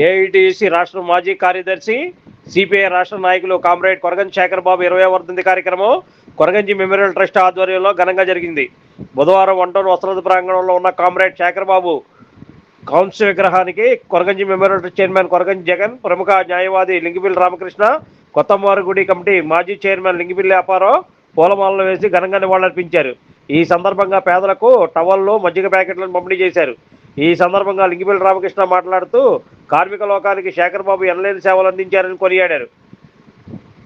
AITC రాష్ట్ర మాజీ కార్యదర్శి సిపిఐ రాష్ట్ర నాయకులు కామ్రేడ్ కొరగంజి శేఖర్ బాబు 20వ వర్ధంతి కార్యక్రమం కొరగంజి మెమోరియల్ ట్రస్ట్ ఆధ్వర్యంలో ఘనంగా జరిగింది. బుధవారం 1 టౌన్ వస్త్రాలయ ప్రాంగణంలో ఉన్న కామ్రేడ్ శేఖర్ బాబు కౌన్సిల్ విగ్రహానికి Koraganji memorial trust chairman Koraganji Jagan, ప్రముఖ న్యాయవాది లింగిపిల్లి రామకృష్ణ, కొత్తమ్మవారిగుడి కమిటీ మాజీ చైర్మన్ లింగిపిల్లి అప్పారావు పూలమాలలు వేసి ఘనంగా నివాళులర్పించారు. ఈ సందర్భంగా పేదలకు టవల్లు, మజ్జిగ ప్యాకెట్లను పంపిణీ చేశారు. ఈ సందర్భంగా లింగిపిల్లి రామకృష్ణ మాట్లాడుతూ కార్మిక లోకానికి శేఖర్ బాబు ఎనలేని సేవలు అందించారని కొనియాడారు.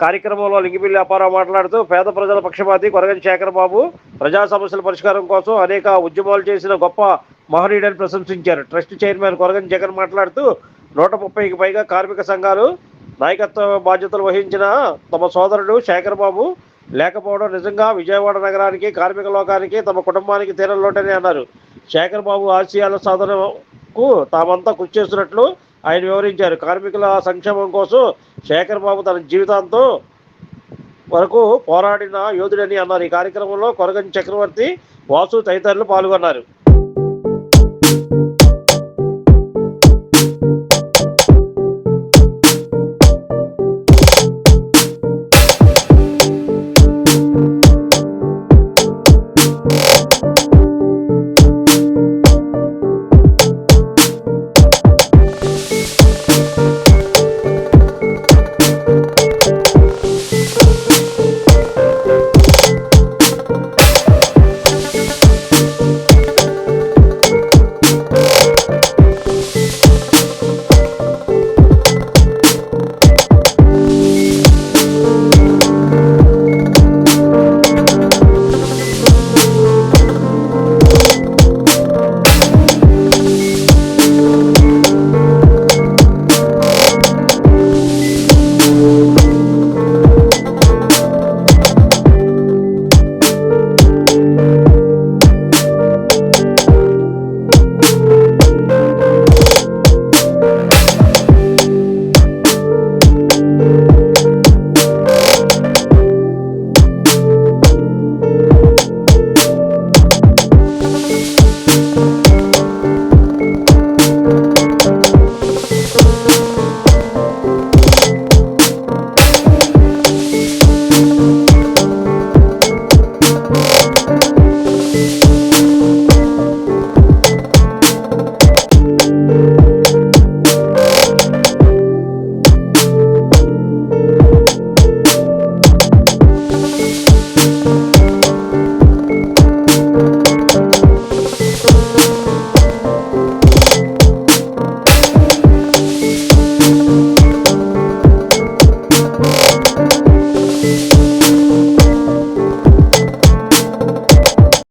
కార్యక్రమంలో లింగిపిల్లి అప్పారావు మాట్లాడుతూ పేద ప్రజల పక్షపాతి కొరగంజి శేఖర్ బాబు ప్రజా సమస్యల పరిష్కారం కోసం అనేక ఉద్యమాలు చేసిన గొప్ప మహనీయుడని ప్రశంసించారు. ట్రస్ట్ చైర్మన్ కొరగంజి జగన్ మాట్లాడుతూ 130కి పైగా కార్మిక సంఘాలు నాయకత్వ బాధ్యతలు వహించిన తమ సోదరుడు శేఖర్ బాబు లేకపోవడం నిజంగా విజయవాడ నగరానికి, కార్మిక లోకానికి, తమ కుటుంబానికి తీరలోటని అన్నారు. శేఖర్ బాబు ఆశయాల సాధనకు తామంతా కృషి చేస్తున్నట్లు ఆయన వివరించారు. కార్మికుల సంక్షేమం కోసం శేఖర్ బాబు తన జీవితాంతో వరకు పోరాడిన యోధుడని అన్నారు. ఈ కార్యక్రమంలో కొరగంజి చక్రవర్తి, వాసు తదితరులు పాల్గొన్నారు.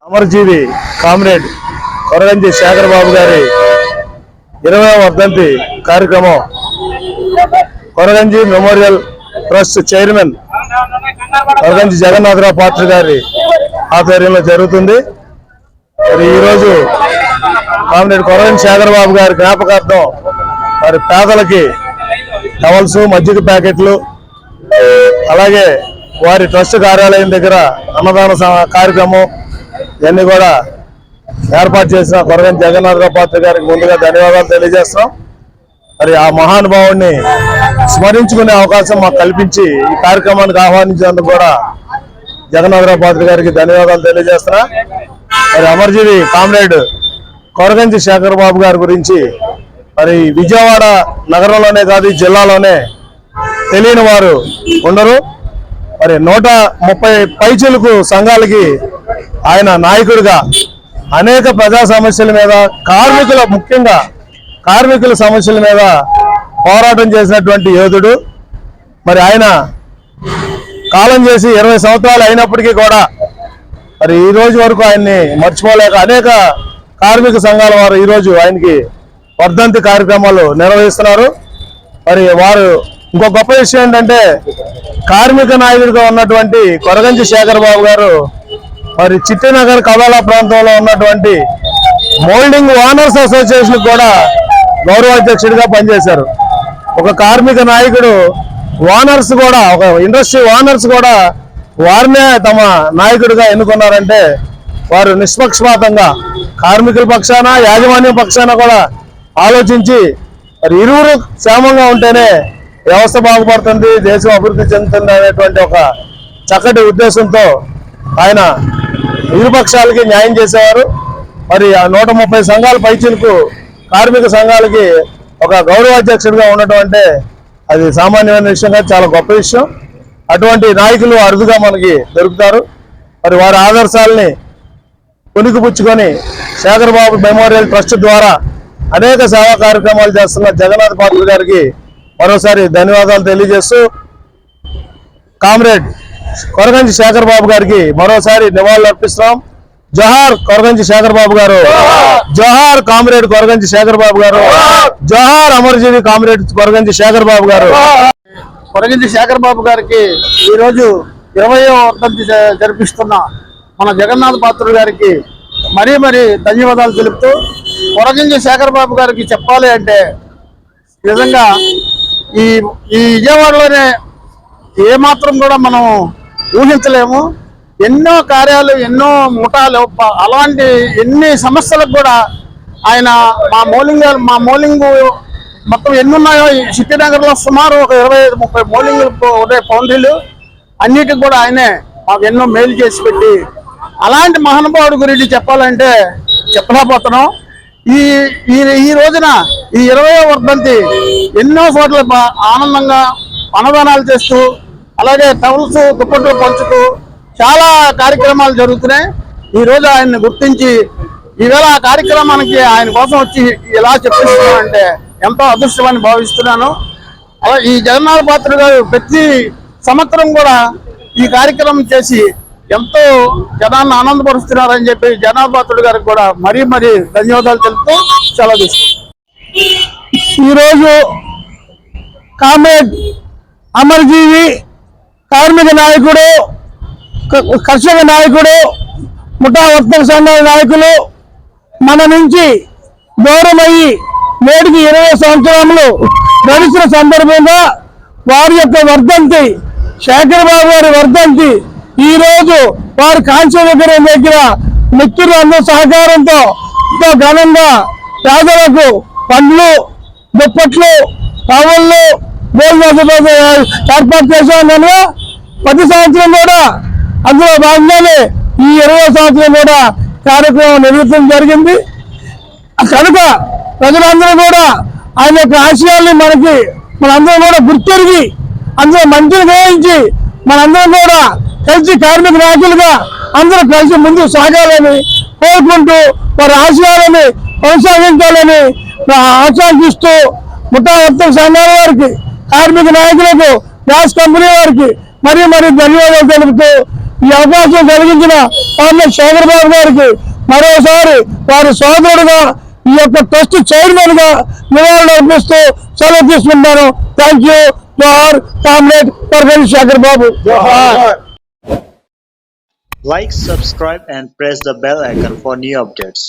అమరజీవి కామ్రేడ్ కొరగంజి శేఖర్ బాబు గారి 20వ వర్ధంతి కార్యక్రమం Koraganji memorial trust chairman Koraganji Jagannatharao Patra గారి ఆధ్వర్యంలో జరుగుతుంది. మరి ఈరోజు కామ్రేడ్ కొరగంజి శేఖర్ బాబు గారి జ్ఞాపకార్థం మరి పేదలకి టవల్స్, మజ్జిగ ప్యాకెట్లు, అలాగే వారి ట్రస్ట్ కార్యాలయం దగ్గర అన్నదాన కార్యక్రమం ఇవన్నీ కూడా ఏర్పాటు చేసిన కొరగంజి జగన్నాథరావు పాత్ర గారికి ముందుగా ధన్యవాదాలు తెలియజేస్తున్నాం. మరి ఆ మహానుభావుడిని స్మరించుకునే అవకాశం మాకు కల్పించి ఈ కార్యక్రమానికి ఆహ్వానించినందుకు కూడా జగన్నాథరావు పాత్ర గారికి ధన్యవాదాలు తెలియజేస్తున్నా. మరి అమరజీవి కామ్రేడ్ కొరగంజి శేఖర్ బాబు గారి గురించి మరి విజయవాడ నగరంలోనే కాదు, ఈ జిల్లాలోనే తెలియని వారు ఉండరు. మరి 130 పైచిలకు సంఘాలకి ఆయన నాయకుడిగా అనేక ప్రజా సమస్యల మీద, ముఖ్యంగా కార్మికుల సమస్యల మీద పోరాటం చేసినటువంటి యోధుడు. మరి ఆయన కాలం చేసి 20 సంవత్సరాలు అయినప్పటికీ కూడా మరి ఈ రోజు వరకు ఆయన్ని మర్చిపోలేక అనేక కార్మిక సంఘాల వారు ఈరోజు ఆయనకి వర్ధంతి కార్యక్రమాలు నిర్వహిస్తున్నారు. మరి వారు ఇంకో గొప్ప విషయం ఏంటంటే కార్మిక నాయకుడిగా ఉన్నటువంటి కొరగంజి శేఖర్ బాబు గారు మరి చిట్టినగర్ కబాలా ప్రాంతంలో ఉన్నటువంటి మోల్డింగ్ ఓనర్స్ అసోసియేషన్ కూడా గౌరవాధ్యక్షుడిగా పనిచేశారు. ఒక కార్మిక నాయకుడు ఓనర్స్ కూడా, ఒక ఇండస్ట్రీ ఓనర్స్ కూడా వారినే తమ నాయకుడిగా ఎన్నుకున్నారంటే వారు నిష్పక్షపాతంగా కార్మికుల పక్షాన, యాజమాన్యం పక్షాన కూడా ఆలోచించి మరి ఇరువురు క్షేమంగా ఉంటేనే వ్యవస్థ బాగుపడుతుంది, దేశం అభివృద్ధి చెందుతుంది అనేటువంటి ఒక చక్కటి ఉద్దేశంతో ఆయన ఇరుపక్షాలకి న్యాయం చేసేవారు. మరి ఆ 130 సంఘాల పైచీలకు కార్మిక సంఘాలకి ఒక గౌరవాధ్యక్షుడిగా ఉండటం అంటే అది సామాన్యమైన విషయం కాదు, చాలా గొప్ప విషయం. అటువంటి నాయకులు అరుదుగా మనకి దొరుకుతారు. మరి వారి ఆదర్శాలని పుణికిపుచ్చుకొని శేఖర్ బాబు మెమోరియల్ ట్రస్ట్ ద్వారా అనేక సేవా కార్యక్రమాలు చేస్తున్న జగన్నాథ్ పాత్ర గారికి మరోసారి ధన్యవాదాలు తెలియజేస్తూ కామ్రేడ్ కొరగంజి శేఖర్ బాబు గారికి మరోసారి నివాళులు అర్పిస్తున్నాం. జోహార్ కొరగంజి శేఖర్ బాబు గారు, జోహార్ కామ్రేడ్ కొరగంజి శేఖర్ బాబు గారు, జోహార్ అమరజీవి కామ్రేడ్ కొరగంజి శేఖర్ బాబు గారు. కొరగంజి శేఖర్ బాబు గారికి ఈరోజు 20వ వర్ధంతి జరిపిస్తున్న మన జగన్నాథ్ పాత్రుడు గారికి మరీ ధన్యవాదాలు తెలుపుతూ, కొరగంజి శేఖర్ బాబు గారికి చెప్పాలి అంటే నిజంగా ఈ విజయవాడలోనే ఏమాత్రం కూడా మనం ఊహించలేము. ఎన్నో కార్యాలు, ఎన్నో ముఠాలు, అలాంటి ఎన్ని సమస్యలకు కూడా ఆయన మా మౌలింగ్ మొత్తం ఎన్ని ఉన్నాయో సిటీ నగర్లో సుమారు ఒక 25-30 మౌలింగ్ ఉదయ పౌండ్రీలు అన్నిటికి కూడా ఆయనే మాకు ఎన్నో మేలు చేసి పెట్టి, అలాంటి మహానుభావుడి గురించి చెప్పాలంటే చెప్పలేకపోతున్నాం. ఈ రోజున ఈ 20వ వర్ధంతి ఎన్నో చోట్ల ఆనందంగా అన్నదానాలు చేస్తూ, అలాగే టవల్స్ దుప్పట్లు పంచుతూ చాలా కార్యక్రమాలు జరుగుతున్నాయి. ఈ రోజు ఆయన్ని గుర్తించి ఈవేళ ఆ కార్యక్రమానికి ఆయన కోసం వచ్చి ఇలా చెప్పిస్తున్నానంటే ఎంతో అదృష్టమని భావిస్తున్నాను. అలా ఈ జగన్నాథ పాత్ర గారు ప్రతి సంవత్సరం కూడా ఈ కార్యక్రమం చేసి ఎంతో జనాన్ని ఆనందపరుస్తున్నారని చెప్పి జగన్నాథ పాత్రుడు గారికి కూడా మరీ ధన్యవాదాలు తెలుపుతూ సెలవు తీసుకుంటాం. ఈరోజు కామ్రేడ్ అమరజీవి కార్మిక నాయకుడు, కర్షక నాయకుడు, ముఠా వర్తక సంఘాల నాయకులు మన నుంచి దూరమయ్యి నేటికి 20 సంవత్సరములు గడిచిన సందర్భంగా వారి యొక్క వర్ధంతి, శేఖర్ బాబు గారి వర్ధంతి ఈ రోజు వారి కాంస్య విగ్రహం దగ్గర మిత్రులందరూ సహకారంతో ఎంతో ఘనంగా పేదలకు పండ్లు, దుప్పట్లు, టవళ్ళు, భోజన ఏర్పాటు చేశాం. కనుక ప్రతి సంవత్సరం కూడా అందులో భాగంగానే ఈ 20వ సంవత్సరం కూడా కార్యక్రమం నిర్వహించడం జరిగింది. కనుక ప్రజలందరూ కూడా ఆయన యొక్క ఆశయాల్ని మనందరం కూడా గుర్తెరిగి అందులో మంచిని గ్రహించి మనందరం కూడా కలిసి కార్మిక నాయకులుగా అందరూ కలిసి ముందుకు సాగాలని కోరుకుంటూ వారి ఆశయాలని కొనసాగించాలని ఆకాంక్షిస్తూ ముఠా వర్తక సంఘాల వారికి, కార్మిక నాయకులకు, గ్యాస్ కంపెనీ వారికి మరీ ధన్యవాదాలు తెలుపుతూ ఈ అవకాశం కలిగించిన కామ్రేడ్ శేఖర్ బాబు గారికి మరోసారి వారి సోదరుడుగా ఈ యొక్క ట్రస్ట్ చైర్మన్ గా నివాళులు అర్పిస్తూ సెలవు తీసుకుంటాను. Thank you. జోహార్ comrade Koraganji Shekar Babu. Like, subscribe and press the bell icon for new updates.